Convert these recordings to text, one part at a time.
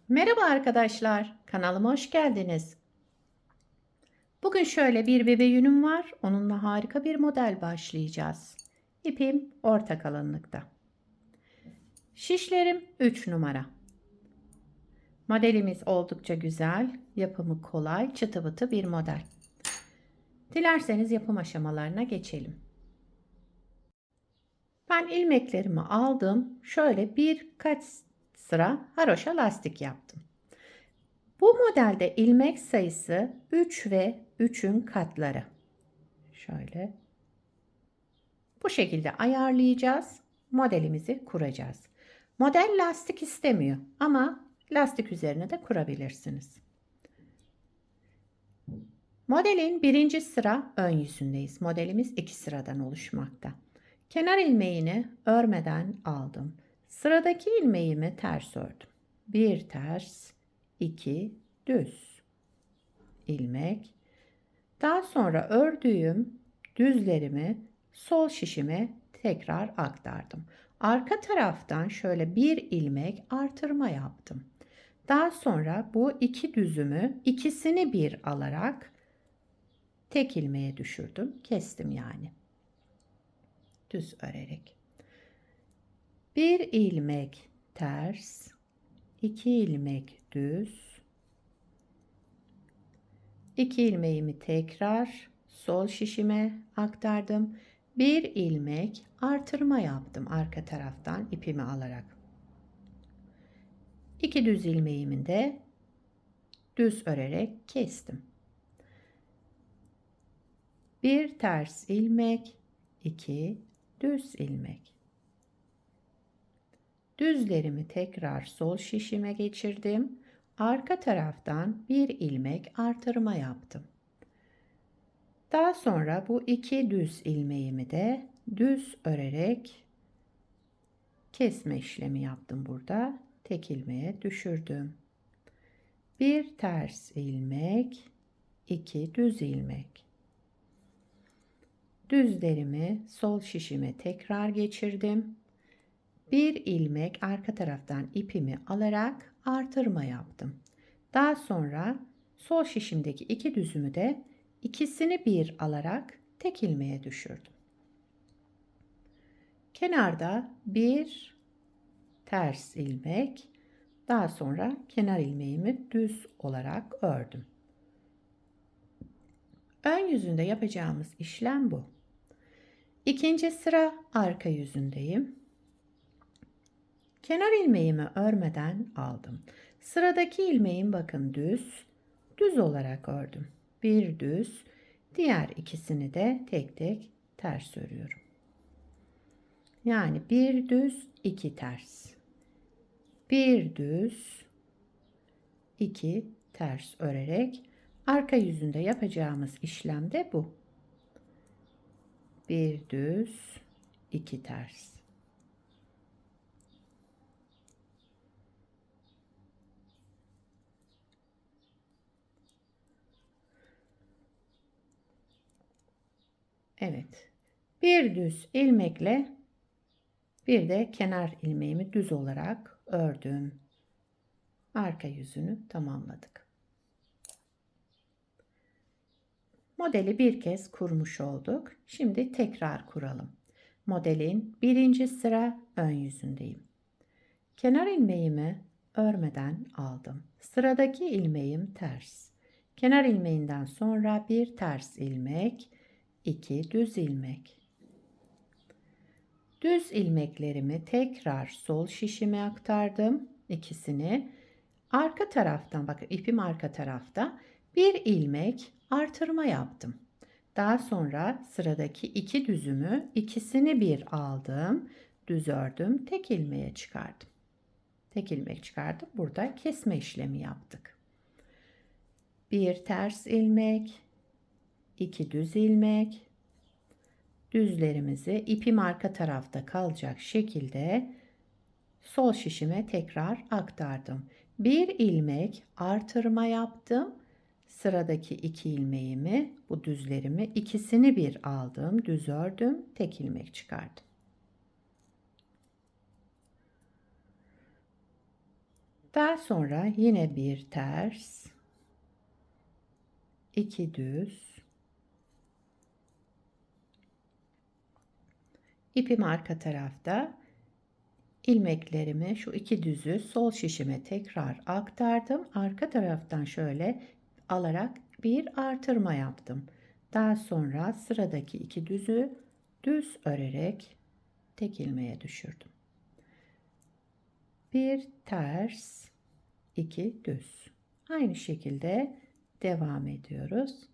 Merhaba arkadaşlar, kanalıma hoş geldiniz. Bugün şöyle bir bebe yünüm var, onunla harika bir model başlayacağız. İpim orta kalınlıkta. Şişlerim 3 numara. Modelimiz oldukça güzel, yapımı kolay, çıtı pıtı bir model. Dilerseniz yapım aşamalarına geçelim. Ben ilmeklerimi aldım, şöyle birkaç sıra haroşa lastik yaptım. Bu modelde ilmek sayısı 3 ve 3'ün katları. Şöyle bu şekilde ayarlayacağız. Modelimizi kuracağız. Model lastik istemiyor ama lastik üzerine de kurabilirsiniz. Modelin birinci sıra ön yüzündeyiz. Modelimiz 2 sıradan oluşmakta. Kenar ilmeğini örmeden aldım. Sıradaki ilmeğimi ters ördüm. Bir ters, 2 düz ilmek. Daha sonra ördüğüm düzlerimi sol şişime tekrar aktardım. Arka taraftan şöyle bir ilmek artırma yaptım. Daha sonra bu iki düzümü ikisini bir alarak tek ilmeğe düşürdüm. Kestim yani. Düz örerek. Bir ilmek ters, iki ilmek düz, iki ilmeğimi tekrar sol şişime aktardım. Bir ilmek artırma yaptım arka taraftan ipimi alarak. İki düz ilmeğimi de düz örerek kestim. Bir ters ilmek, iki düz ilmek. Düzlerimi tekrar sol şişime geçirdim. Arka taraftan bir ilmek artırma yaptım. Daha sonra bu iki düz ilmeğimi de düz örerek kesme işlemi yaptım burada. Tek ilmeğe düşürdüm. Bir ters ilmek, iki düz ilmek. Düzlerimi sol şişime tekrar geçirdim. Bir ilmek arka taraftan ipimi alarak artırma yaptım. Daha sonra sol şişimdeki iki düzümü de ikisini bir alarak tek ilmeğe düşürdüm. Kenarda bir ters ilmek, daha sonra kenar ilmeğimi düz olarak ördüm. Ön yüzünde yapacağımız işlem bu. İkinci sıra arka yüzündeyim. Kenar ilmeğimi örmeden aldım. Sıradaki ilmeğim bakın düz olarak ördüm. Bir düz, diğer ikisini de tek tek ters örüyorum. Yani bir düz, iki ters. Bir düz, iki ters örerek arka yüzünde yapacağımız işlem de bu. Bir düz, iki ters. Evet. Bir düz ilmekle bir de kenar ilmeğimi düz olarak ördüm. Arka yüzünü tamamladık. Modeli bir kez kurmuş olduk. Şimdi tekrar kuralım. Modelin birinci sıra ön yüzündeyim. Kenar ilmeğimi örmeden aldım. Sıradaki ilmeğim ters. Kenar ilmeğinden sonra bir ters ilmek, iki düz ilmek. Düz ilmeklerimi tekrar sol şişime aktardım. İkisini arka taraftan, bakın ipim arka tarafta, bir ilmek artırma yaptım. Daha sonra sıradaki iki düzümü ikisini bir aldım. Düz ördüm. Tek ilmeğe çıkardım. Tek ilmek çıkardım. Burada kesme işlemi yaptık. Bir ters ilmek, iki düz ilmek. Düzlerimizi ipim arka tarafta kalacak şekilde sol şişime tekrar aktardım. Bir ilmek artırma yaptım. Sıradaki iki ilmeğimi, bu düzlerimi ikisini bir aldım, düz ördüm, tek ilmek çıkardım. Daha sonra yine bir ters, 2 düz, ipim arka tarafta, ilmeklerimi şu 2 düzü sol şişime tekrar aktardım. Arka taraftan şöyle alarak bir artırma yaptım. Daha sonra sıradaki 2 düzü düz örerek tek ilmeğe düşürdüm. Bir ters, 2 düz. Aynı şekilde devam ediyoruz.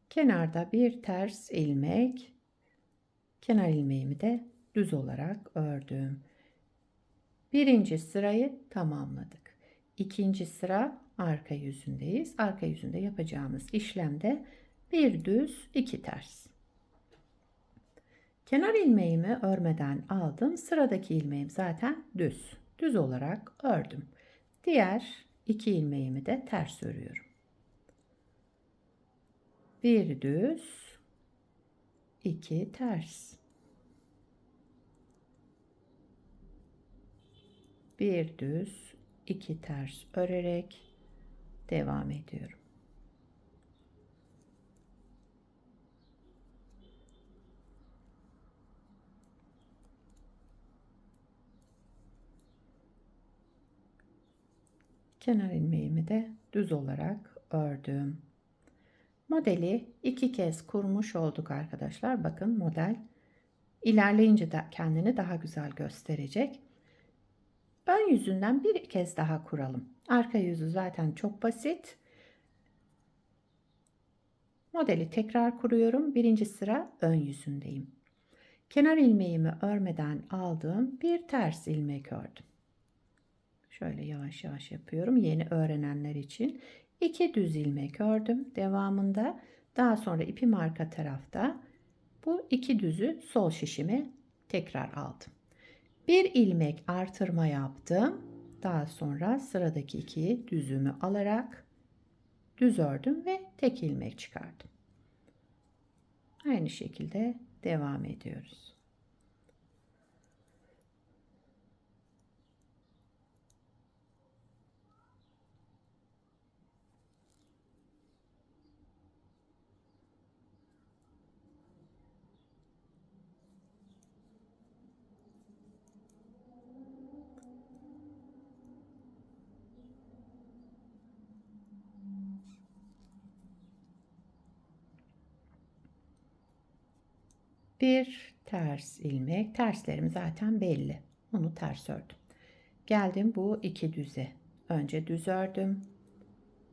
Kenarda bir ters ilmek, kenar ilmeğimi de düz olarak ördüm. Birinci sırayı tamamladık. İkinci sıra arka yüzündeyiz. Arka yüzünde yapacağımız işlemde bir düz, iki ters. Kenar ilmeğimi örmeden aldım. Sıradaki ilmeğim zaten düz. Düz olarak ördüm. Diğer iki ilmeğimi de ters örüyorum. Bir düz, iki ters. Bir düz, iki ters örerek devam ediyorum. Kenar ilmeğimi de düz olarak ördüm. Modeli iki kez kurmuş olduk arkadaşlar. Bakın model ilerleyince de kendini daha güzel gösterecek. Ön yüzünden bir kez daha kuralım. Arka yüzü zaten çok basit. Modeli tekrar kuruyorum. Birinci sıra ön yüzündeyim. Kenar ilmeğimi örmeden aldığım bir ters ilmek ördüm. Şöyle yavaş yavaş yapıyorum. Yeni öğrenenler için 2 düz ilmek ördüm. Devamında daha sonra ipim arka tarafta. Bu 2 düzü sol şişime tekrar aldım. Bir ilmek artırma yaptım. Daha sonra sıradaki 2 düzümü alarak düz ördüm ve tek ilmek çıkardım. Aynı şekilde devam ediyoruz. Bir ters ilmek, terslerim zaten belli. Onu ters ördüm. Geldim bu iki düze. Önce düz ördüm.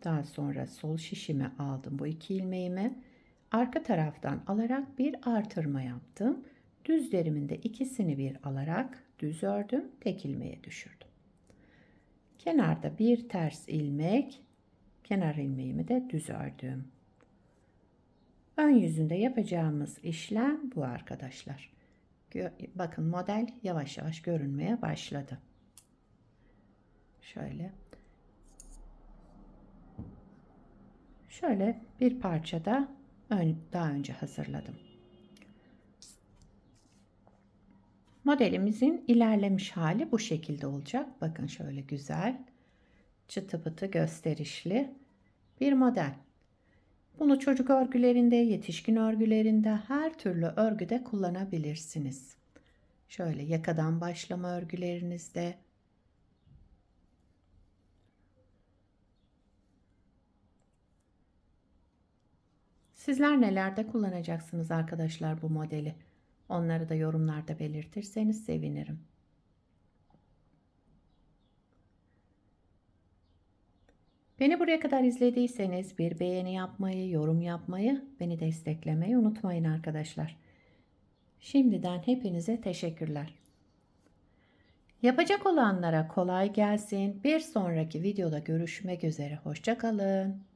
Daha sonra sol şişime aldım bu iki ilmeğimi. Arka taraftan alarak bir artırma yaptım. Düzlerimin de ikisini bir alarak düz ördüm. Tek ilmeğe düşürdüm. Kenarda bir ters ilmek, kenar ilmeğimi de düz ördüm. Ön yüzünde yapacağımız işlem bu arkadaşlar. Bakın model yavaş yavaş görünmeye başladı. Şöyle bir parça da daha önce hazırladım. Modelimizin ilerlemiş hali bu şekilde olacak. Bakın şöyle güzel, çıtı pıtı gösterişli bir model. Bunu çocuk örgülerinde, yetişkin örgülerinde, her türlü örgüde kullanabilirsiniz. Şöyle yakadan başlama örgülerinizde. Sizler nelerde kullanacaksınız arkadaşlar bu modeli? Onları da yorumlarda belirtirseniz sevinirim. Beni buraya kadar izlediyseniz bir beğeni yapmayı, yorum yapmayı, beni desteklemeyi unutmayın arkadaşlar. Şimdiden hepinize teşekkürler. Yapacak olanlara kolay gelsin. Bir sonraki videoda görüşmek üzere. Hoşça kalın.